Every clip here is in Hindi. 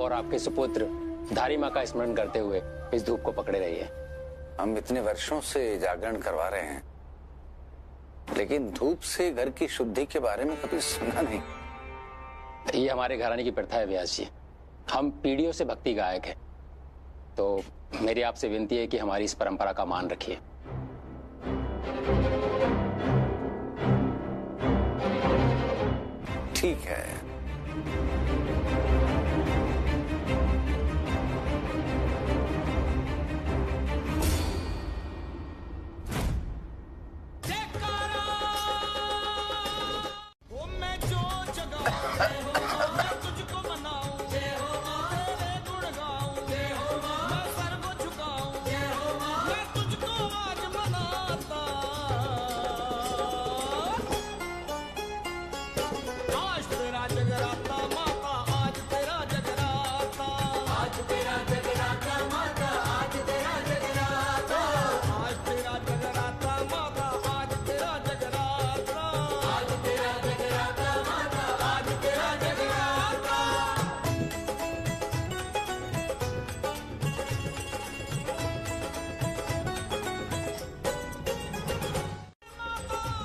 और आपके सुपुत्र धारी माँ का स्मरण करते हुए इस धूप को पकड़े रहिए। हम इतने वर्षों से जागरण करवा रहे हैं, लेकिन धूप से घर की शुद्धि के बारे में कभी सुना नहीं। ये हमारे घराने की प्रथा है व्यास जी। हम पीढ़ियों से भक्ति गायक हैं, तो मेरी आपसे विनती है कि हमारी इस परंपरा का मान रखिए। ठीक है।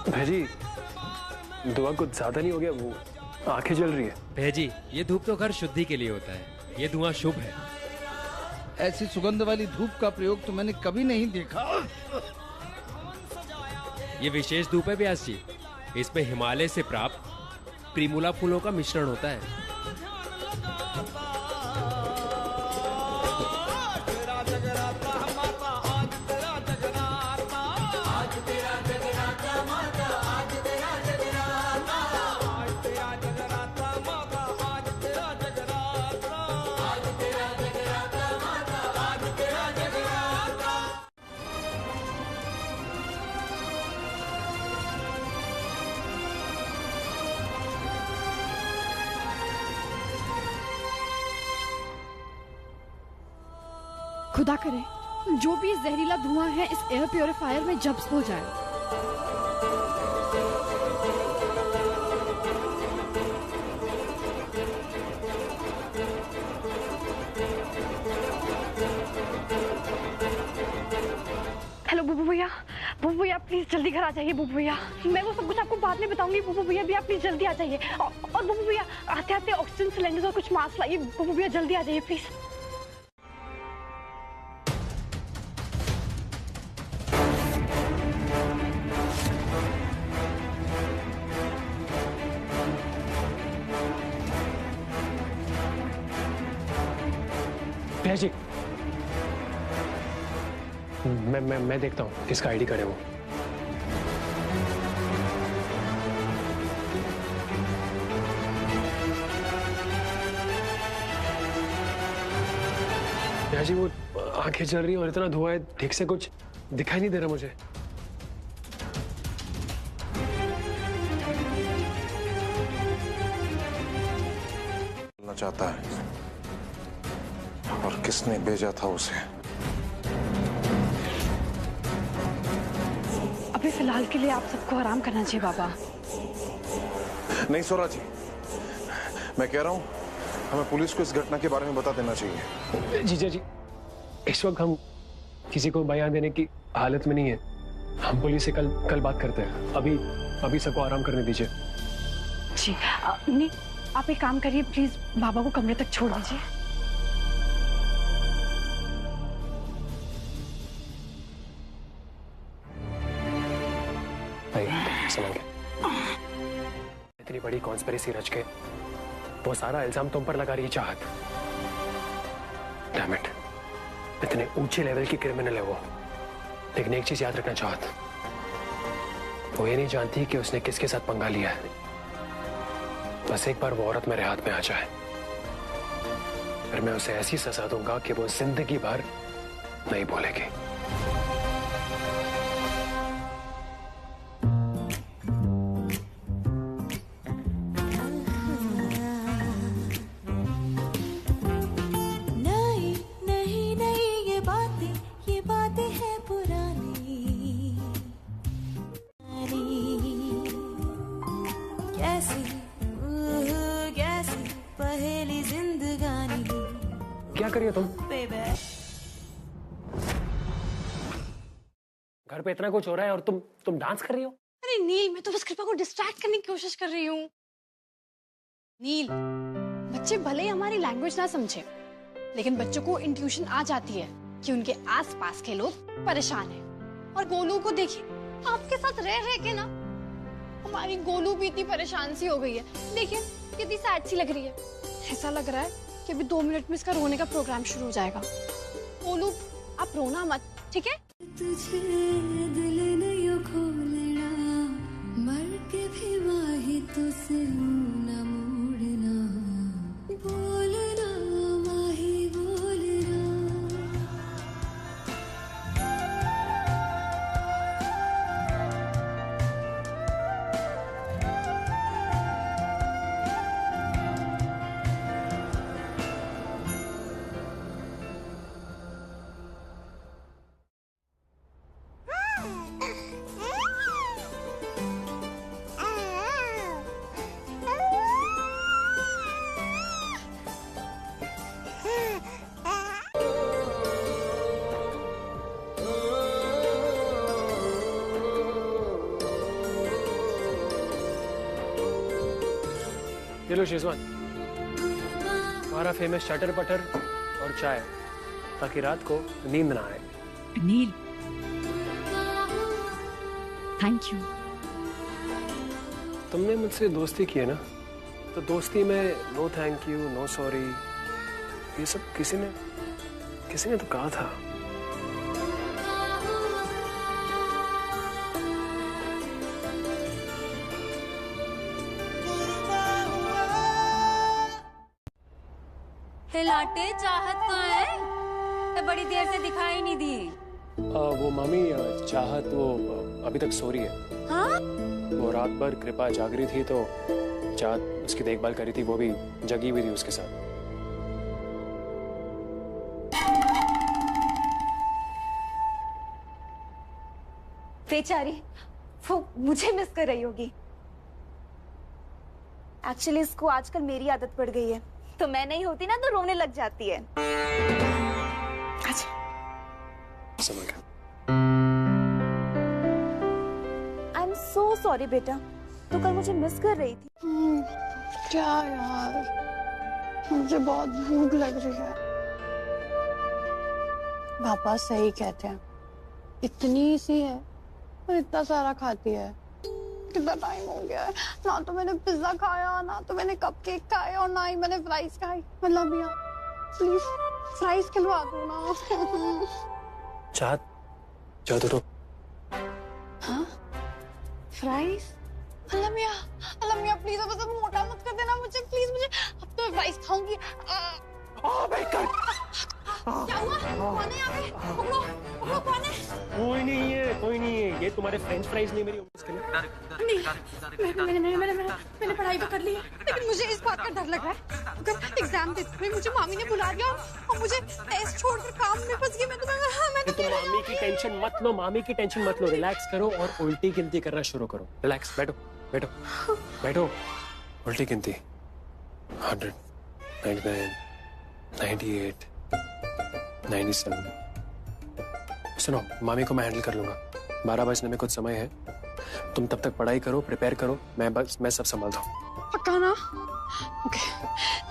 भैजी, दुआ कुछ ज्यादा नहीं हो गया? वो आंखें जल रही है। भैजी, ये धूप तो घर शुद्धि के लिए होता है, ये धुआं शुभ है। ऐसी सुगंध वाली धूप का प्रयोग तो मैंने कभी नहीं देखा। ये विशेष धूप है व्यास जी, इसमें हिमालय से प्राप्त प्रिमूला फूलों का मिश्रण होता है। खुदा करे जो भी जहरीला धुआं है इस एयर प्योरीफायर में जब्त हो जाए। हेलो बुबू भैया, बुबू भैया प्लीज जल्दी घर आ जाइए। बुबू भैया, मैं वो सब कुछ आपको बाद में बताऊंगी। बुबू भैया भी आप प्लीज जल्दी आ जाइए। और बुबू भैया आते आते ऑक्सीजन सिलेंडर और कुछ मास्क लाइए। बुबू भैया जल्दी आ जाइए प्लीज। जी, मैं देखता हूँ किसका आईडी कार्ड है वो। जी, वो आंखें जल रही हैं और इतना धुआं है, ठीक से कुछ दिखाई नहीं दे रहा मुझे। चाहता है और किसने भेजा था उसे? अभी फिलहाल के लिए आप सबको आराम करना चाहिए बाबा। नहीं सोरा जी, मैं कह रहा हूं हमें पुलिस को इस घटना के बारे में बता देना चाहिए। जीजा जी, इस वक्त हम किसी को बयान देने की हालत में नहीं है। हम पुलिस से कल बात करते हैं। अभी सबको आराम करने दीजिए। जी नहीं, आप एक काम करिए प्लीज, बाबा को कमरे तक छोड़ दीजिए। इतनी बड़ी कॉन्स्पिरेसी रच के वो सारा इल्जाम तुम पर लगा रही चाहत। डैम इट, इतने ऊंचे लेवल की क्रिमिनल है वो, लेकिन एक चीज याद रखना चाहत, वो ये नहीं जानती कि उसने किसके साथ पंगा लिया है। बस एक बार वो औरत मेरे हाथ में आ जाए, फिर मैं उसे ऐसी सजा दूंगा कि वो जिंदगी भर नहीं भूलेगी। कैसी पहेली जिंदगानी। क्या कर रही हो तुम? घर पे इतना कुछ हो रहा है और तुम डांस कर रही हो? अरे नील, मैं तो बस कृपा को डिस्ट्रैक्ट करने की कोशिश कर रही हूँ। नील, बच्चे भले ही हमारी लैंग्वेज ना समझे, लेकिन बच्चों को इंट्यूशन आ जाती है कि उनके आसपास के लोग परेशान हैं। और गोलू को देखिए, आपके साथ रह रह के ना हमारी गोलू भी इतनी परेशान सी हो गई है। देखिए कितनी सैड सी लग रही है। ऐसा लग रहा है कि अभी 2 मिनट में इसका रोने का प्रोग्राम शुरू हो जाएगा। गोलू, आप रोना मत, ठीक है? तुझे दिल नहीं खोलना, मर के भी वाही तुझसे न मोड़ना, बोलना माही बोलना। ये लो शेजवान, हमारा फेमस चटर पटर और चाय, ताकि रात को नींद ना आए। Neel, thank you. तुमने मुझसे दोस्ती की है ना, तो दोस्ती में no thank you, no sorry, ये सब किसी ने तो कहा था। लाटे चाहत कहाँ है? तो बड़ी देर से दिखाई नहीं दी। वो मामी, चाहत वो अभी तक सो रही है। हाँ? वो रात भर कृपा जाग रही थी तो चाहत उसकी देखभाल करी थी, वो भी जगी हुई थी उसके साथ। बेचारी, वो मुझे मिस कर रही होगी। एक्चुअली इसको आजकल मेरी आदत पड़ गई है, तो मैं नहीं होती ना तो रोने लग जाती है। अच्छा, समझ गया। आई एम सो सॉरी बेटा, तो कल मुझे मिस कर रही थी। क्या यार, मुझे बहुत भूख लग रही है। पापा सही कहते हैं, इतनी सी है और इतना सारा खाती है। कितना टाइम हो गया है, ना तो मैंने पिज्जा खाया, ना तो मैंने कपकेक खाए, और ना ही मैंने फ्राइज खाई। मतलब भैया प्लीज फ्राइज खिलवा दो ना। चाहत, जाओ तो। हाँ, फ्राइज? अल्लाह मियां प्लीज अब सब मोटा मत कर देना मुझे, प्लीज। मुझे अब तो मैं फ्राइज खाऊंगी। क्या हुआ? कौन है यहाँ पे? पकड़ो, पकड़ो, कौन है? कोई नहीं है, ये तुम्हारे फ्रेंच फ्राइज नहीं, मेरी मैंने पढ़ाई तो कर ली है, लेकिन मुझे इस बात का डर लग रहा है अगर एग्जाम देते हुए मुझे मामी ने बुला दिया और मुझे टेस्ट छोड़कर काम में फंस गई, मैं तो मामी की टेंशन मत लो, रिलैक्स करो और उल्टी गिनती करना शुरू करो। रिलैक्स, बैठो। उल्टी गिनती 100, 99, 98, 97। सुनो, मामी को मैं हैंडल कर लूंगा। 12 बजने में कुछ समय है, तुम तब तक पढ़ाई करो, प्रिपेयर करो, मैं सब संभालता हूँ। पक्का ना? Okay.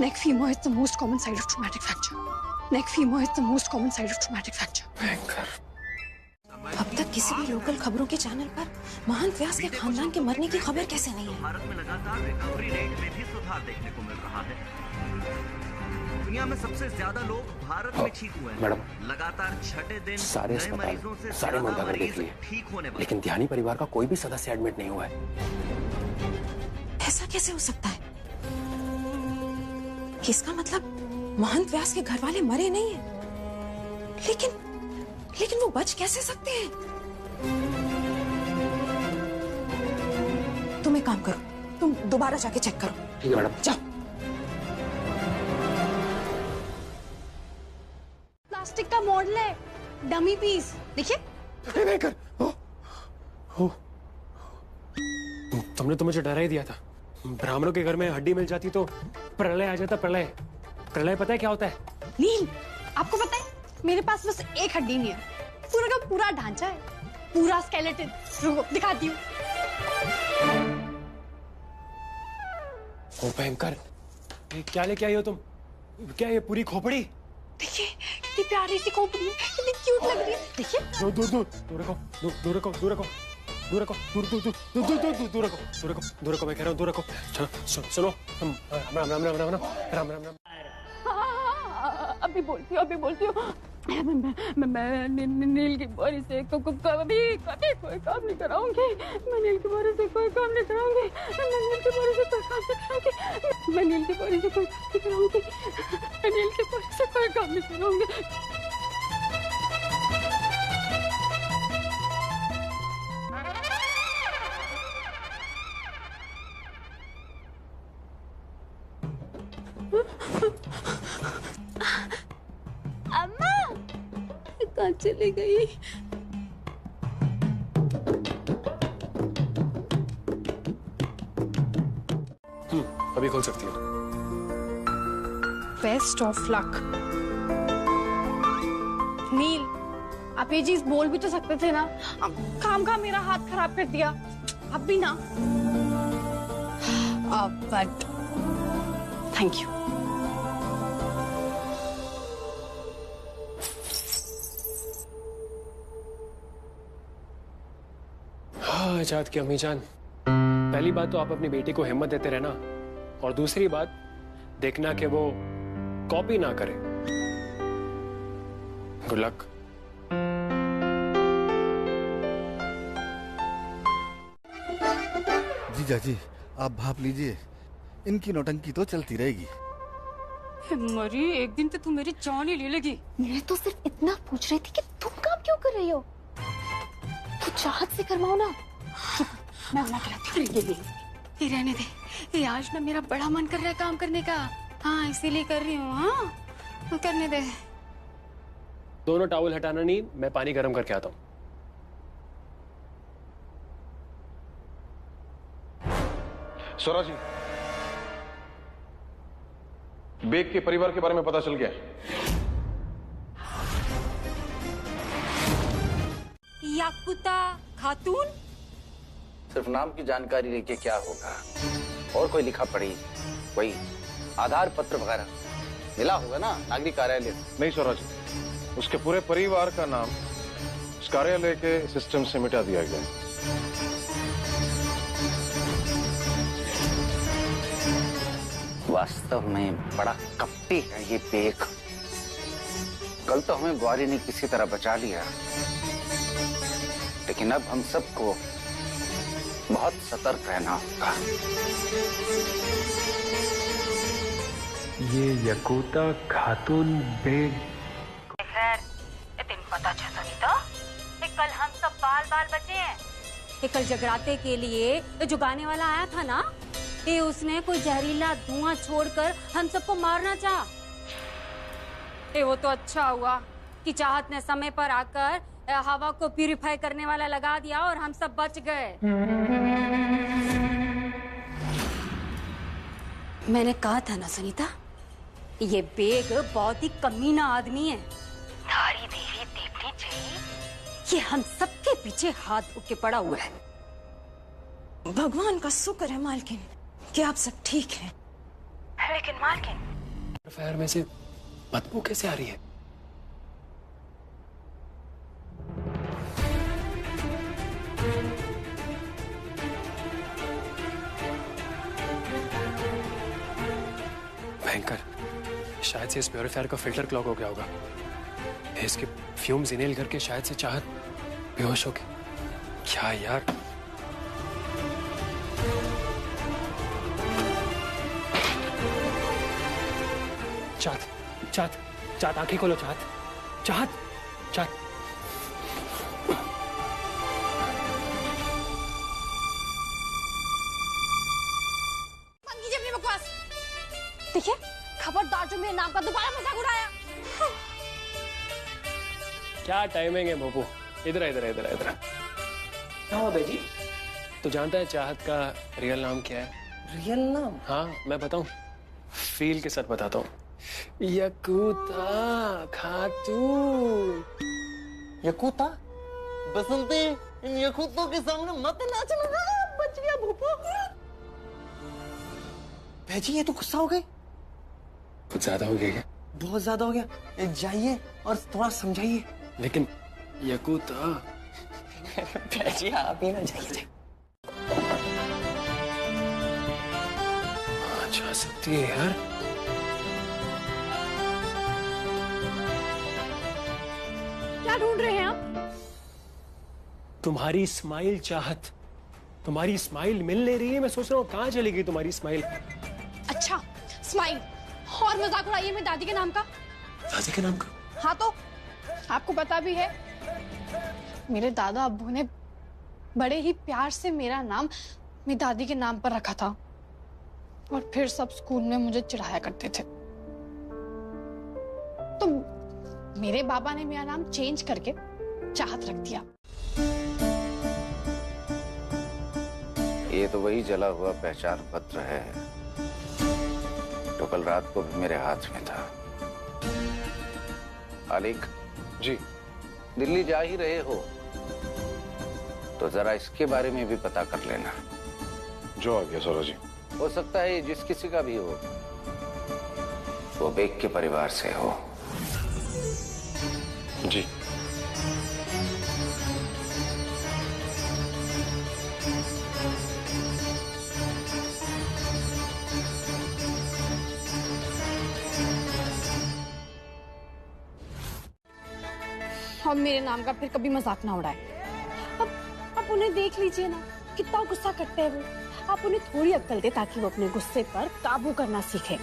Neck femur is the most common site of traumatic fracture. अब तक किसी भी लोकल खबरों के चैनल पर महंत व्यास के खानदान के मरने की खबर कैसे नहीं है? भारत में लगातार रिकवरी रेट में भी सुधार देखने को मिल रहा है। दुनिया में सबसे ज्यादा लोग भारत में ठीक हुए हैं। मैडम, लगातार छठे दिन सारे अस्पताल, सारे मुर्दाघर देख लिए, ठीक होने वाले, लेकिन ध्यानी परिवार का कोई भी सदस्य एडमिट नहीं हुआ है। ऐसा कैसे हो सकता है? इसका मतलब महंत व्यास के घर वाले मरे नहीं हैं, लेकिन वो बच कैसे सकते हैं? तुम एक काम करो, तुम दोबारा जाके चेक करो। ठीक है मैडम, जाओ। प्लास्टिक का मॉडल है, डमी पीस, देखिए। नहीं कर। तुमने तो मुझे डरा ही दिया था। ब्राह्मणों के घर में हड्डी मिल जाती तो प्रलय आ जाता। प्रलय पता है क्या होता है? नील, मेरे पास बस एक हड्डी नहीं है, पूरा का पूरा ढांचा है, पूरा स्केलेटन। रुको दिखाती हूँ। ओ भयंकर, क्या लेके आई हो तुम? क्या ये पूरी खोपड़ी? देखिए कितनी प्यारी सी खोपड़ी है, कितनी क्यूट लग रही है। देखिए दूर रखो, दूर रखो, दूर रखो, दूर रखो, दूर रखो, मैं कह रहा हूँ दूर रखो। सुनो, राम राम राम राम राम राम राम राम। अभी बोलती हूँ। मैं नील की बोरी से कभी कोई काम नहीं कराऊंगी। मैं नील की बोरी से कोई काम नहीं कराऊंगी। मैं नील की बोरी से कोई काम नहीं कराऊंगी। मैं नील की बोरी से कोई काम नहीं कराऊंगी। मैं नील की बोरी से कोई काम नहीं कराऊंगी। अम्मा कहाँ चली गई? अभी खोल सकती हो। Best of luck. नील, आप ये चीज बोल भी तो सकते थे ना। काम का मेरा हाथ खराब कर दिया। अब भी ना। But thank you. चाहत की अम्मी जान, पहली बात तो आप अपनी बेटी को हिम्मत देते रहना, और दूसरी बात देखना कि वो कॉपी ना करे। Good luck. जीजा जी, आप भाप लीजिए, इनकी नौटंकी तो चलती रहेगी। मरी, एक दिन तो तू मेरी जान ही ले लेगी। मैं तो सिर्फ इतना पूछ रही थी कि तुम काम क्यों कर रही हो? तू चाहत से करवाओ ना। मैं मना कराती हूँ। ये रहने दे। ये आज ना मेरा बड़ा मन कर रहा है काम करने का। हाँ, इसीलिए कर रही हूँ। हाँ, करने दे। दोनों टॉवल हटाना नहीं, मैं पानी गर्म करके आता हूँ। स्वरा जी, बेग के परिवार के बारे में पता चल गया। याकुता खातून? सिर्फ नाम की जानकारी लेके क्या होगा? और कोई लिखा पढ़ी, कोई आधार पत्र वगैरह मिला होगा ना नागरिक कार्यालय? नहीं स्वरा जी, उसके पूरे परिवार का नाम उस कार्यालय के सिस्टम से मिटा दिया गया। वास्तव में बड़ा कपटी है ये बेग। कल तो हमें ग्वारी ने किसी तरह बचा लिया, लेकिन अब हम सबको बहुत सतर्क रहना होगा। ये यकूता खातून बेग। खैर, तेन पता चला नहीं था? कल हम सब बाल बचे हैं। कल जगराते के लिए जो गाने वाला आया था ना, ये उसने कोई जहरीला धुआं छोड़कर हम सबको मारना चाहा। वो तो अच्छा हुआ कि चाहत ने समय पर आकर हवा को प्यूरिफाई करने वाला लगा दिया और हम सब बच गए। मैंने कहा था ना सुनीता, ये बेग बहुत ही कमीना आदमी है। नारी देवी देखनी चाहिए, ये हम सबके पीछे हाथ धो के पड़ा हुआ है। भगवान का शुक्र है मालकिन कि आप सब ठीक हैं। लेकिन मालकिन, फायर में से बदबू कैसे आ रही है? भयंकर, शायद से इस प्योरीफायर का फिल्टर क्लॉग हो गया होगा। इसके फ्यूम्स इनहेल करके शायद से चाहत बेहोश हो गई। क्या यार, चाहत आंखें खोलो। चाहत देखिए, खबरदार जो मेरे नाम का दोबारा मजाक उड़ाया। क्या टाइमिंग है मोपू। इधर क्या हुआ बेजी? तू जानता है चाहत का रियल नाम क्या है? रियल नाम? हाँ, मैं बताऊं, फील के साथ बताता हूँ। यकूता खातून। यकूता? बसंती, इन यकूतों के सामने मत नाचना, बच गया भूपो। भैजी ये तो गुस्सा हो गई। कुछ ज्यादा हो गया क्या? बहुत ज्यादा हो गया। जाइए और थोड़ा समझाइए। लेकिन यकूता। भैजी आप ही ना जाइए। जा सकती है यार। क्या ढूंढ रहे हैं आप? तुम्हारी स्माइल चाहत। तुम्हारी स्माइल मिल नहीं रही है। मैं सोच रहा हूँ कहाँ चली गई तुम्हारी स्माइल। अच्छा स्माइल, और मजाक उड़ाइए मेरी दादी के नाम का। दादी के नाम का? हाँ तो आपको पता भी है, मेरे दादा अब्बू ने बड़े ही प्यार से मेरा नाम मेरी दादी के नाम पर रखा था, और फिर सब स्कूल में मुझे चिढ़ाया करते थे। तो मेरे बाबा ने मेरा नाम चेंज करके चाहत रख दिया। ये तो वही जला हुआ पहचान पत्र है जो कल रात को भी मेरे हाथ में था। आलिक जी, दिल्ली जा ही रहे हो तो जरा इसके बारे में भी पता कर लेना। जो आ गया सौरा जी। हो सकता है जिस किसी का भी हो, वो बेग के परिवार से हो। जी। और मेरे नाम का फिर कभी मजाक ना उड़ाए। अब उन्हें देख लीजिए ना, कितना गुस्सा करते हैं वो। आप उन्हें थोड़ी अक्ल दे ताकि वो अपने गुस्से पर काबू करना सीखे।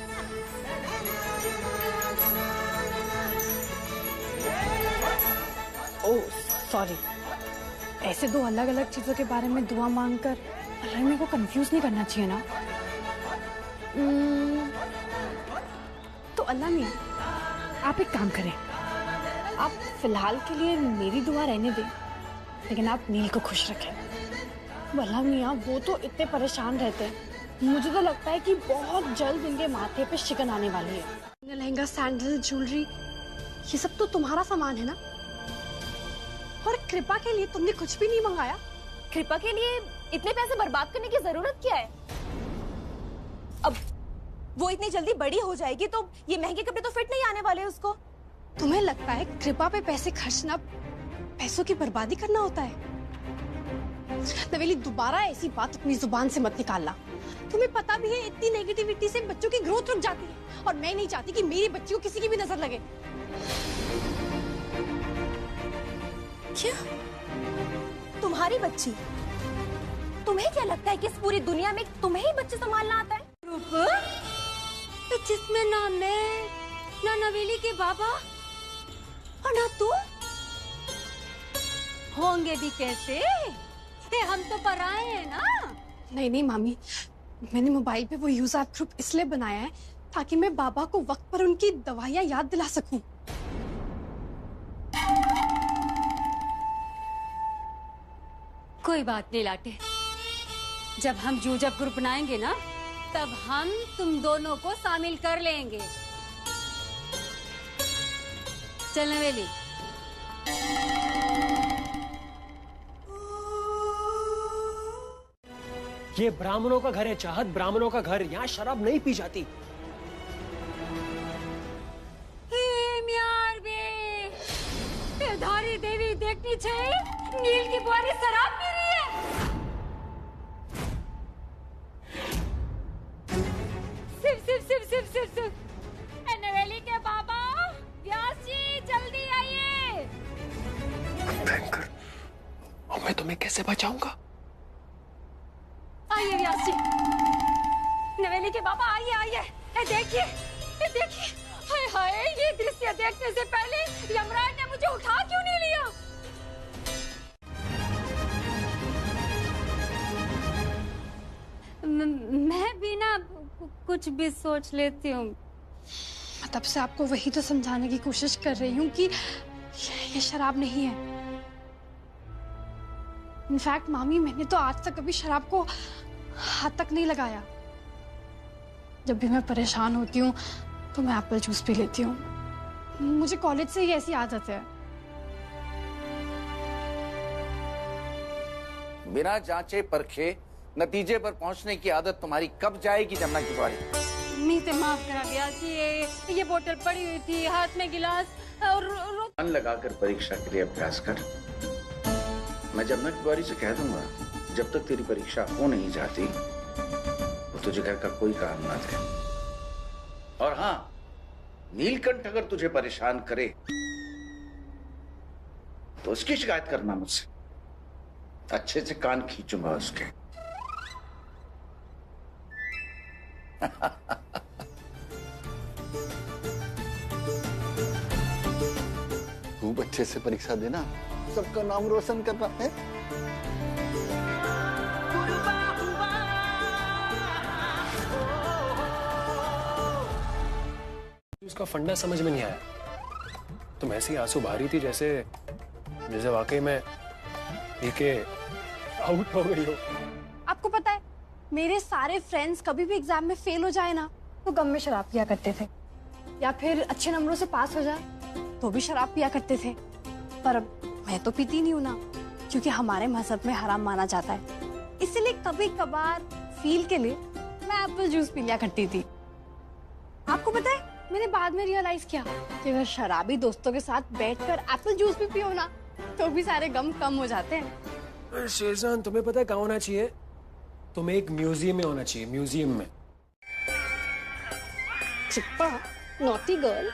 ओह सॉरी, ऐसे दो अलग अलग चीजों के बारे में दुआ मांगकर अल्लाह मेरे को कंफ्यूज नहीं करना चाहिए ना। तो अल्लाह मियां, आप एक काम करें, आप फिलहाल के लिए मेरी दुआ रहने दें, लेकिन आप नील को खुश रखें। अल्लाह मियां, वो तो इतने परेशान रहते हैं, मुझे तो लगता है कि बहुत जल्द उनके माथे पे शिकन आने वाली है। लहंगा, सैंडल, ज्वेलरी, ये सब तो तुम्हारा सामान है ना। और कृपा के लिए तुमने कुछ भी नहीं मंगाया। कृपा के लिए इतने पैसे बर्बाद करने की जरूरत क्या है? अब वो इतनी जल्दी बड़ी हो जाएगी तो ये महंगे कपड़े तो फिट नहीं आने वाले उसको। तुम्हें लगता है कृपा पे पैसे खर्चना पैसों की बर्बादी करना होता है? नवेली, दोबारा ऐसी बात अपनी जुबान से मत निकालना। तुम्हें पता भी है इतनी नेगेटिविटी से बच्चों की ग्रोथ रुक जाती है, और मैं नहीं चाहती कि मेरी बच्ची को किसी की भी नजर लगे। क्या? तुम्हारी बच्ची? तुम्हें क्या लगता है कि इस पूरी दुनिया में तुम्हें ही बच्चे संभालना आता है? तो जिसमें ना मैं, ना नवेली के बाबा और ना तू, होंगे भी कैसे? हम तो पराए हैं ना। नहीं नहीं मामी, मैंने मोबाइल पे वो यूजर ग्रुप इसलिए बनाया है ताकि मैं बाबा को वक्त पर उनकी दवाइयां याद दिला सकूं। कोई बात नहीं लाटे, जब हम जूजब ग्रुप बनाएंगे ना, तब हम तुम दोनों को शामिल कर लेंगे। चल नवेली। ये ब्राह्मणों का घर है चाहत, ब्राह्मणों का घर। यहाँ शराब नहीं पी जाती। धारी देवी देखनी चाहिए, नील की बुआरी शराब पी रही है। सिर्फ सिर्फ सिर्फ सिर्फ सिर्फ सिर्फ नवेली के बाबा, व्यास जी जल्दी आइए। भयंकर, और मैं तुम्हें कैसे बचाऊंगा? आइए व्यास जी, नवेली के बाबा आइए आइए। देखिए देखिए, हाय हाय, ये दृश्य देखने से पहले यमराज ने मुझे उठा क्यों नहीं लिया? मैं भी ना कुछ भी सोच लेती हूँ। तब से आपको वही तो समझाने की कोशिश कर रही हूँ कि ये शराब नहीं है। इनफैक्ट मामी, मैंने तो आज तक कभी शराब को हाथ तक नहीं लगाया। जब भी मैं परेशान होती हूँ तो मैं एप्पल जूस पी लेती हूँ। मुझे कॉलेज से ही ऐसी आदत है। बिना जांचे परखे नतीजे पर पहुंचने की आदत तुम्हारी कब जाएगी जमुना की बारी? मीते माफ करा ब्यास जी, ये बोतल पड़ी हुई थी, हाथ में गिलास और मन लगाकर परीक्षा के लिए अभ्यास कर। मैं जमुना की बारी से कह दूंगा, जब तक तेरी परीक्षा हो नहीं जाती वो तुझे घर का कोई काम ना दे। और हाँ, नीलकंठ अगर तुझे परेशान करे तो उसकी शिकायत करना मुझसे। अच्छे से कान खींचूंगा उसके। खूब अच्छे से परीक्षा देना, सबका नाम रोशन करना है। उसका फंडा समझ में नहीं आया। तुम ऐसी आंसू बहा रही थी जैसे वाकई में के आउट हो गई हो। आपको पता है, मेरे सारे फ्रेंड्स कभी भी एग्जाम में फेल हो जाए ना तो गम में शराब पिया करते थे, या फिर अच्छे नंबरों से पास हो जाए तो भी शराब पिया करते थे। पर मैं तो पीती नहीं हूँ ना, क्योंकि हमारे मजहब में हराम माना जाता है। इसलिए कभी कभार फील के लिए मैं एप्पल जूस पी लिया करती थी। आपको पता है, मैंने बाद में रियलाइज किया कि अगर शराबी दोस्तों के साथ बैठकर एप्पल जूस भी पियो ना तो भी सारे गम कम हो जाते हैं। शेरजान, तुम्हें पता है कहाँ होना चाहिए? तुम्हें एक म्यूजियम में होना चाहिए, म्यूजियम में। चिप्पा, नॉटी गर्ल,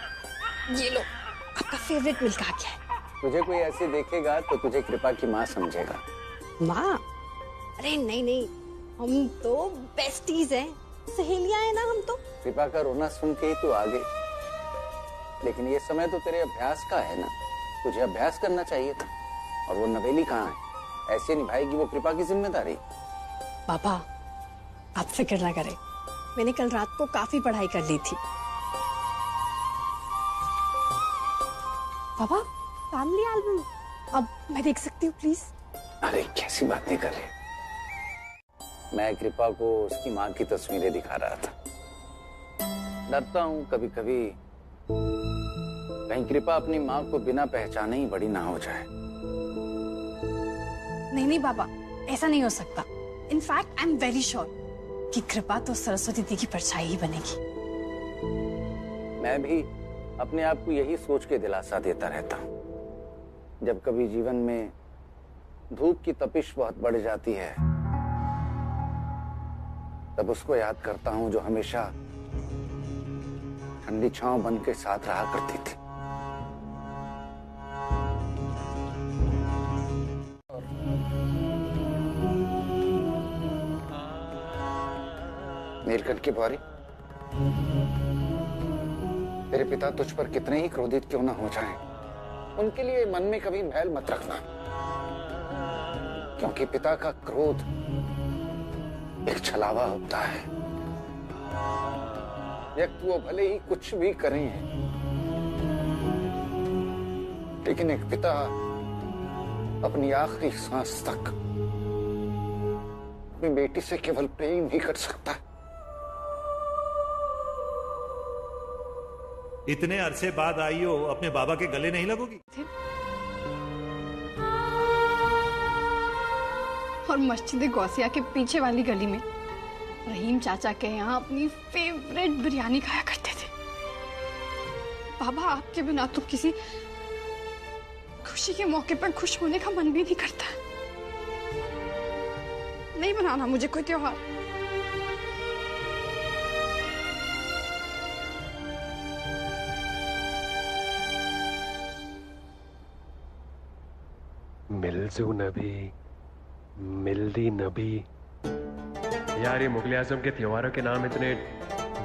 ये लो आपका फेवरेट मिल्क आ गया है। तुझे कोई ऐसे देखेगा तो तुझे कृपा की माँ समझेगा। माँ? अरे नहीं नहीं, हम तो बेस्टीज हैं, सहेलियां हैं ना हम तो। कृपा का रोना सुन के ही तू आ गई, लेकिन ये समय तो तेरे अभ्यास का है ना, तुझे अभ्यास करना चाहिए था। और वो नवेली कहाँ है? ऐसे निभाएगी वो कृपा की जिम्मेदारी? पापा, आप फिक्र ना करें, मैंने कल रात को काफी पढ़ाई कर ली थी। पापा, फैमिली एल्बम अब मैं देख सकती हूँ प्लीज? अरे कैसी बातें कर रहे? मैं कृपा को उसकी माँ की तस्वीरें दिखा रहा था। डरता हूँ कभी कभी कहीं कृपा अपनी माँ को बिना पहचाने ही बड़ी ना हो जाए। नहीं नहीं पापा, ऐसा नहीं हो सकता। In fact I am very sure कि कृपा तो सरस्वती दी की परछाई ही बनेगी। मैं भी अपने आप को यही सोच के दिलासा देता रहता हूँ। जब कभी जीवन में धूप की तपिश बहुत बढ़ जाती है तब उसको याद करता हूँ जो हमेशा ठंडी छांव बन के साथ रहा करती थी। नीलकंठ की बारी। तेरे पिता तुझ पर कितने ही क्रोधित क्यों ना हो जाएं, उनके लिए मन में कभी मैल मत रखना, क्योंकि पिता का क्रोध एक छलावा होता है। व्यक्ति वो भले ही कुछ भी करें, लेकिन एक पिता अपनी आखिरी सांस तक अपनी बेटी से केवल प्रेम ही कर सकता है। इतने अरसे बाद आई हो, अपने बाबा के गले नहीं लगोगी? और मस्जिद गौसिया के पीछे वाली गली में रहीम चाचा के यहाँ अपनी फेवरेट बिरयानी खाया करते थे। बाबा, आपके बिना तो किसी खुशी के मौके पर खुश होने का मन भी नहीं करता। नहीं बनाना मुझे कोई त्योहार। मिल्जू नबी, मिल्दी नबी। यार, ये मुगल आजम के त्योहारों के नाम इतने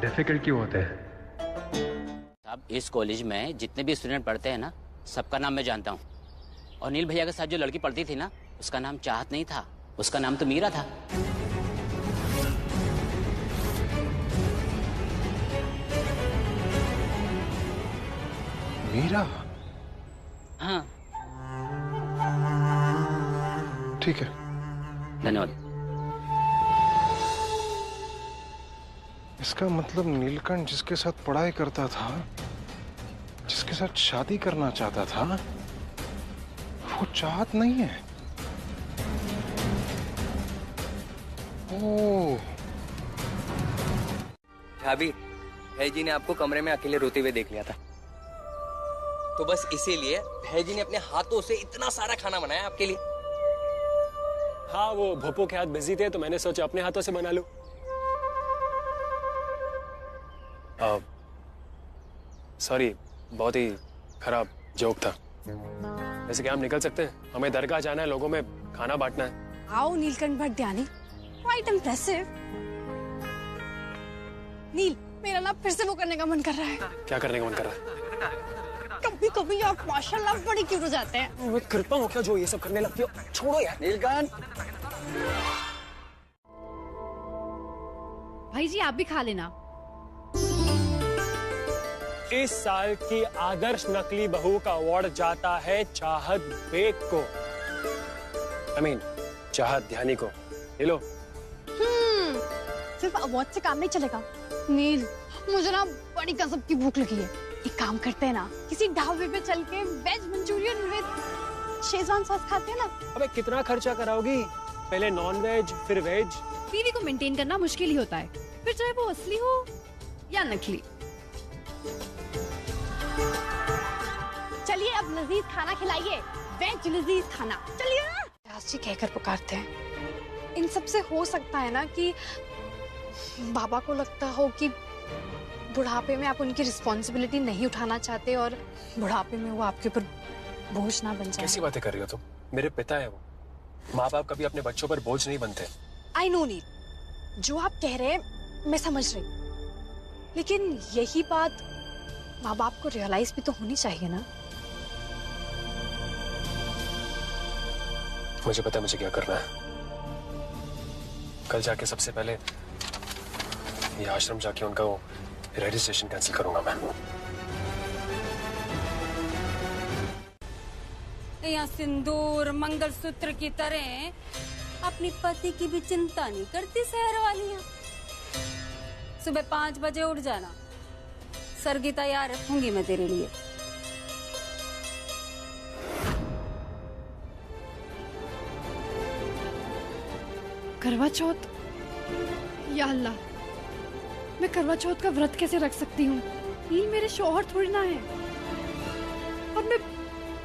डिफिकल्ट क्यों होते हैं? अब इस कॉलेज में जितने भी स्टूडेंट पढ़ते हैं ना, सबका नाम मैं जानता हूँ। और नील भैया के साथ जो लड़की पढ़ती थी ना, उसका नाम चाहत नहीं था, उसका नाम तो मीरा था। मीरा? हाँ। ठीक है, धन्यवाद। इसका मतलब नीलकंठ जिसके साथ पढ़ाई करता था, जिसके साथ शादी करना चाहता था, वो चाहत नहीं है। ओह, भाभी, भैजी ने आपको कमरे में अकेले रोते हुए देख लिया था, तो बस इसीलिए भैजी ने अपने हाथों से इतना सारा खाना बनाया आपके लिए। हाँ, वो भोपो के हाथ बिजी थे तो मैंने सोचा अपने हाथों से बना लूं। सॉरी, बहुत ही खराब जोक था। वैसे क्या हम निकल सकते हैं? हमें दरगाह जाना है, लोगों में खाना बांटना है। आओ नीलकंठ भट्टियानी, क्वाइट इम्प्रेसिव। नील, मेरा ना फिर से वो करने का मन कर रहा है। क्या करने का मन कर रहा है? कभी कभी आप माशाल्लाह बड़ी क्यूट हो जाते हैं। मैं करता हूँ क्या जो ये सब करने लगती हो? छोड़ो यार। नीलकंठ, भाई जी आप भी खा लेना। इस साल की आदर्श नकली बहू का अवार्ड जाता है चाहत बेग को। चाहत ध्यानी को। ले लो। सिर्फ अवार्ड से काम नहीं चलेगा। नील, मुझे ना बड़ी गजब की भूख लगी है। एक काम करते हैं ना, किसी ढाबे पे चल के veg Manchurian with schezwan sauce खाते हैं ना। अबे कितना खर्चा कराओगी? पहले नॉन वेज फिर वेज। बीवी को मेंटेन करना मुश्किल ही होता है, फिर चाहे वो असली हो या नकली। चलिए अब लजीज खाना खिलाइए, वेज लजीज खाना। चलिए ना। व्यास जी कहकर पुकारते हैं। इन सब से हो सकता है ना कि बाबा को लगता हो कि बुढ़ापे में आप उनकी रिस्पॉन्सिबिलिटी नहीं उठाना चाहते और बुढ़ापे में वो आपके ऊपर बोझ ना बन जाए। कैसी बातें कर रही हो तुम? मेरे पिता है वो। माँ बाप कभी अपने बच्चों पर बोझ नहीं बनते। आई नो नील, जो आप कह रहे हैं मैं समझ रही, लेकिन यही बात माँ बाप को रियलाइज भी तो होनी चाहिए ना। मुझे पता है मुझे क्या करना है। कल जाके सबसे पहले ये आश्रम जाके उनका वो रजिस्ट्रेशन कैंसिल करूंगा मैं। यहाँ सिंदूर मंगलसूत्र की तरह अपनी पति की भी चिंता नहीं करती शहर वालियां। सुबह 5 बजे उठ जाना, सरगी तैयार रखूंगी मैं तेरे लिए। करवा चौथ, या अल्लाह, मैं करवा चौथ का व्रत कैसे रख सकती हूँ? ये मेरे शौहर थोड़ी ना है। और मैं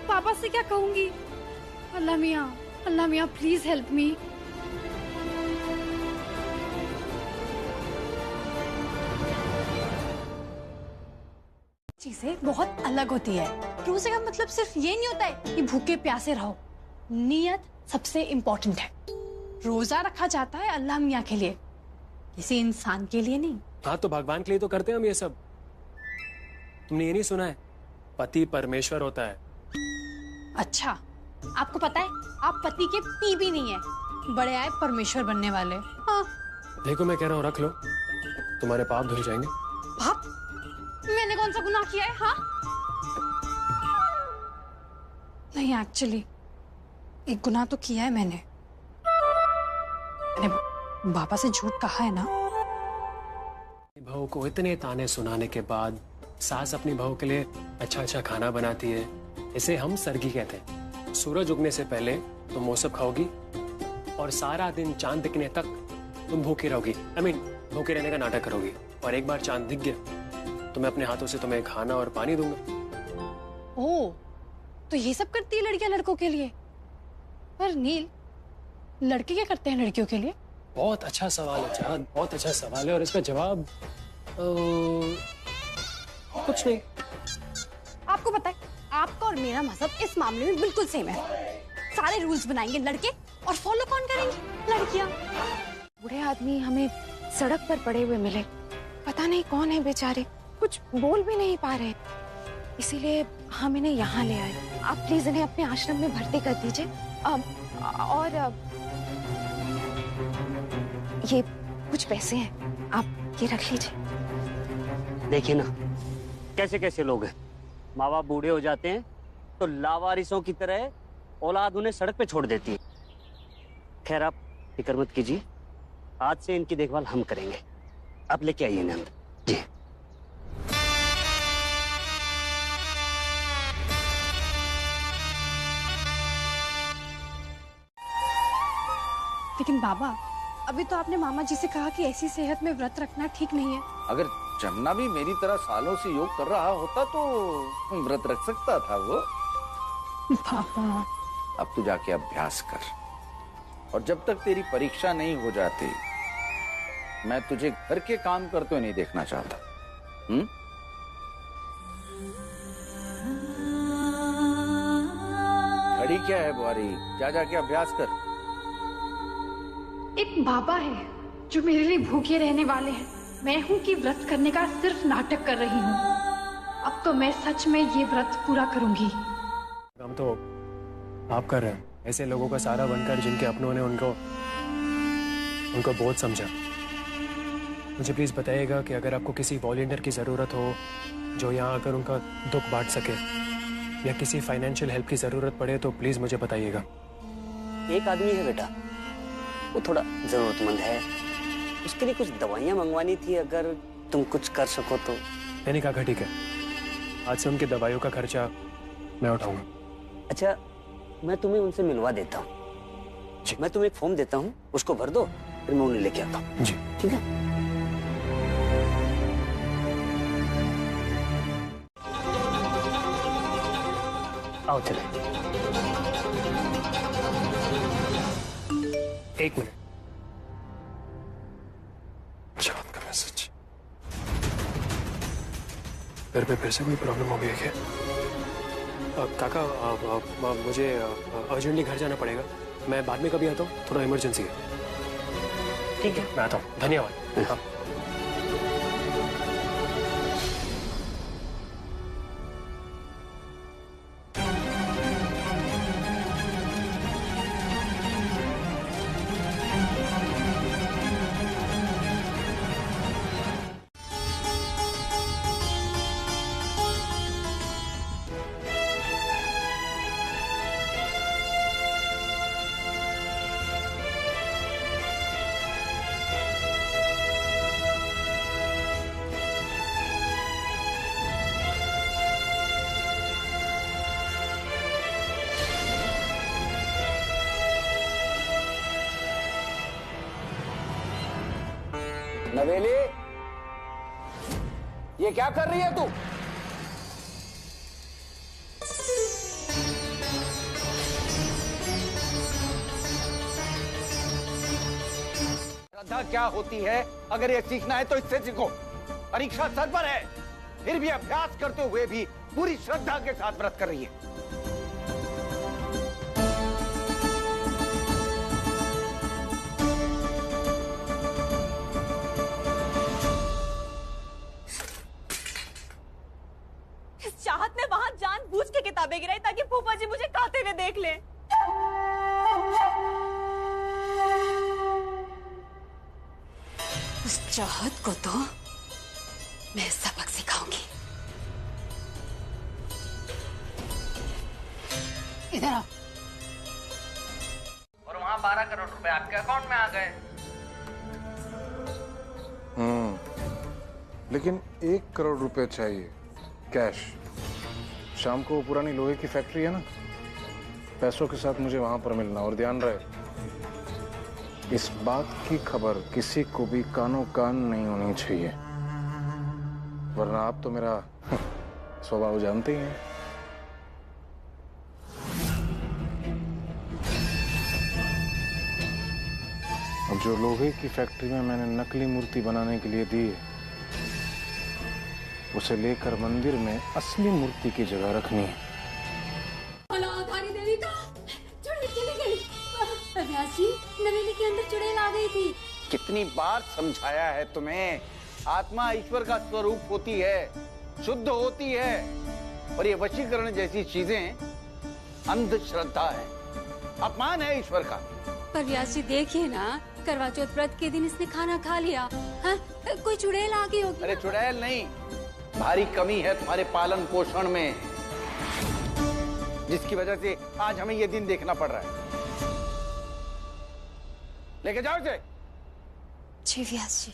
पापा से क्या कहूंगी? अल्लाह मियाँ प्लीज हेल्प मी। चीजें बहुत अलग होती है। रोजे का मतलब सिर्फ ये नहीं होता है कि भूखे प्यासे रहो। नियत सबसे इम्पोर्टेंट है। रोजा रखा जाता है अल्लाह मियाँ के लिए, किसी इंसान के लिए नहीं। हाँ, तो भगवान के लिए तो करते हैं हम ये सब। तुमने ये नहीं सुना है पति परमेश्वर होता है? अच्छा, आपको पता है आप पति के पी भी नहीं है, बड़े आए परमेश्वर बनने वाले। हाँ। देखो मैं कह रहा हूँ रख लो, तुम्हारे पाप धुल जाएंगे। पाप? मैंने कौन सा गुनाह किया है? हाँ नहीं, एक्चुअली एक गुनाह तो किया है मैंने बाबा से झूठ कहा है ना। बहू को इतने ताने सुनाने के बाद सास अपनी बहू के लिए अच्छा अच्छा खाना बनाती है, इसे हम सरगी कहते हैं। सूरज उगने से पहले तुम वो सब खाओगी और सारा दिन चांद दिखने तक तुम भूखी रहोगी। भूखे रहने का नाटक करोगी, और एक बार चांद दिख गया तो मैं अपने हाथों से तुम्हें खाना और पानी दूंगा। ओह, तो ये सब करती है लड़कियां लड़कों के लिए। पर नील, लड़के क्या करते हैं लड़कियों के लिए? बहुत अच्छा सवाल है चाँद, बहुत अच्छा सवाल है, और इसका जवाब कुछ नहीं। आपको पता है, आपका और मेरा मजहब इस मामले में बिल्कुल सेम है। सारे रूल्स बनाएंगे लड़के और फॉलो कौन करेंगे? लड़कियां। बूढ़े आदमी हमें सड़क पर पड़े हुए मिले, पता नहीं कौन है बेचारे, कुछ बोल भी नहीं पा रहे, इसीलिए हम इन्हें यहाँ ले आए। आप प्लीज इन्हें अपने आश्रम में भर्ती कर दीजिए। और ये कुछ पैसे हैं, आप ये रख लीजिए। देखिए ना कैसे कैसे लोग हैं। माँ बाप बूढ़े हो जाते हैं तो लावारिसों की तरह औलाद उन्हें सड़क पे छोड़ देती है। खैर आप फिक्र मत कीजिए, आज से इनकी देखभाल हम करेंगे। आप लेके आइए ना अंदर। जी। लेकिन बाबा, अभी तो आपने मामा जी से कहा कि ऐसी सेहत में व्रत रखना ठीक नहीं है। अगर जमुना भी मेरी तरह सालों से योग कर रहा होता तो व्रत रख सकता था वो। पापा, अब तू जाके अभ्यास कर, और जब तक तेरी परीक्षा नहीं हो जाती मैं तुझे घर के काम करते हुए नहीं देखना चाहता। घड़ी क्या है बुआरी, जा जाके अभ्यास कर। एक बाबा है जो मेरे लिए भूखे रहने वाले हैं। मैं हूँ कि व्रत करने का सिर्फ नाटक कर रही हूँ। अब तो मैं सच में ये व्रत पूरा करूंगी। हम तो आप कर रहे हैं, ऐसे लोगों का सहारा बनकर जिनके अपनों ने उनको बहुत समझा। मुझे प्लीज़ बताइएगा कि अगर आपको किसी वॉलंटियर की ज़रूरत हो जो यहाँ आकर उनका दुख बांट सके, या किसी फाइनेंशियल हेल्प की ज़रूरत पड़े तो प्लीज़ मुझे बताइएगा। एक आदमी है बेटा, वो थोड़ा ज़रूरतमंद है, उसके लिए कुछ दवाइयाँ मंगवानी थी, अगर तुम कुछ कर सको तो। मैंने कहा ठीक है, आज से उनकी दवाइयों का खर्चा मैं उठाऊंगा। अच्छा, मैं तुम्हें उनसे मिलवा देता हूँ। मैं तुम्हें एक फॉर्म देता हूँ, उसको भर दो, फिर मैं उन्हें लेके आता हूँ। जी ठीक है। आओ चले। एक मिनट, चाँद का मैसेज। घर पे फिर से कोई प्रॉब्लम हो गई है क्या? काका, मुझे अर्जेंटली घर जाना पड़ेगा, मैं बाद में कभी आता हूँ, थोड़ा इमरजेंसी है। ठीक है, मैं आता हूँ, धन्यवाद। हाँ। नवेली, ये क्या कर रही है तू? श्रद्धा क्या होती है, अगर ये सीखना है तो इससे सीखो। परीक्षा सर पर है, फिर भी अभ्यास करते हुए भी पूरी श्रद्धा के साथ व्रत कर रही है। चाहत ने वहां जानबूझ के किताबें गिराई ताकि फूफा जी मुझे खाते हुए देख ले। उस चाहत को तो मैं सबक सिखाऊंगी। इधर आओ। और वहाँ 12 करोड़ रुपए आपके अकाउंट में आ गए। लेकिन 1 करोड़ रुपए चाहिए कैश। शाम को पुरानी लोहे की फैक्ट्री है ना, पैसों के साथ मुझे वहां पर मिलना। और ध्यान रहे, इस बात की खबर किसी को भी कानो कान नहीं होनी चाहिए, वरना आप तो मेरा स्वभाव जानते ही हैं। अब जो लोहे की फैक्ट्री में मैंने नकली मूर्ति बनाने के लिए दी है, उसे लेकर मंदिर में असली मूर्ति की जगह रखनी है। देवी का चुड़ैल चली गई। अभ्यास जी, नवेली के अंदर चुड़ैल आ गई थी। कितनी बार समझाया है तुम्हें, आत्मा ईश्वर का स्वरूप होती है, शुद्ध होती है, और ये वशीकरण जैसी चीजें अंधश्रद्धा है, अपमान है ईश्वर का। पर व्यास जी देखिए ना, करवा चौथ व्रत के दिन इसने खाना खा लिया। हाँ, कोई चुड़ैल आ गई होगी। अरे चुड़ैल नहीं, भारी कमी है तुम्हारे पालन पोषण में, जिसकी वजह से आज हमें ये दिन देखना पड़ रहा है। लेके जाओ इसे। जी व्यास जी।